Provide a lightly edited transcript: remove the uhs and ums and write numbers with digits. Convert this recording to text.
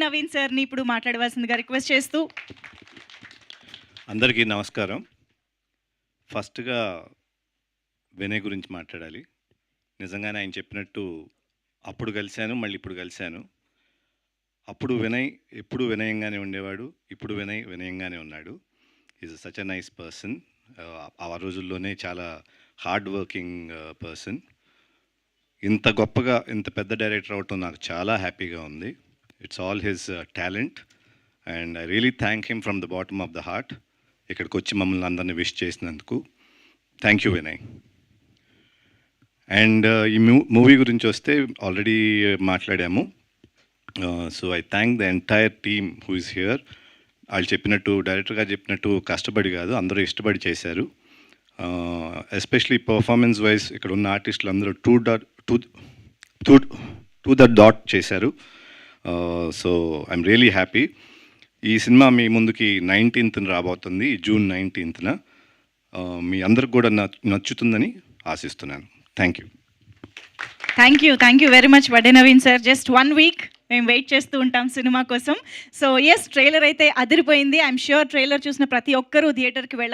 నవీన్ సార్ని ఇప్పుడు మాట్లాడవలసిందిగా రిక్వెస్ట్ చేస్తూ. అందరికీ నమస్కారం. ఫస్ట్‌గా వినయ్ గురించి మాట్లాడాలి. నిజంగానే ఆయన చెప్పినట్టు అప్పుడు కలిశాను, మళ్ళీ ఇప్పుడు కలిశాను. అప్పుడు వినయ్ ఎప్పుడు వినయంగానే ఉండేవాడు. ఇప్పుడు వినయ్ వినయంగానే ఉన్నాడు. Is such a nice person. ఆ రోజుల్లోనే చాలా హార్డ్ వర్కింగ్ పర్సన్. ఇంత గొప్పగా ఇంత పెద్ద డైరెక్టర్ అవ్వటం నాకు చాలా హ్యాపీగా ఉంది. It's all his talent and I really thank him from the bottom of the heart. ఇక్కడికి వచ్చి మమ్మల్ని అందరినీ విష్ చేసినందుకు థ్యాంక్ యూ వినయ్. అండ్ ఈ మూవీ గురించి వస్తే ఆల్రెడీ మాట్లాడాము. So I thank the entire team who is here. వాళ్ళు చెప్పినట్టు డైరెక్టర్ గారు చెప్పినట్టు కష్టపడి కాదు, అందరూ ఇష్టపడి చేశారు. ఎస్పెషలీ పర్ఫార్మెన్స్ వైజ్ ఇక్కడ ఉన్న ఆర్టిస్టులు అందరూ టు ద డాట్ చేశారు. So I'm really happy. ఈ సినిమా మీ ముందుకి 19th రాబోతుంది, జూన్ 19th. మీ అందరికి కూడా నచ్చుతుందని ఆశిస్తున్నాను. Thank you. Thank you very much Vadde Naveen sir. Just 1 week మేము వెయిట్ చేస్తూ ఉంటాం సినిమా కోసం. సో ఎస్, ట్రైలర్ అయితే అదిరిపోయింది. ఐఎమ్ ష్యూర్ ట్రైలర్ చూసిన ప్రతి ఒక్కరూ థియేటర్కి వెళ్ళాలి.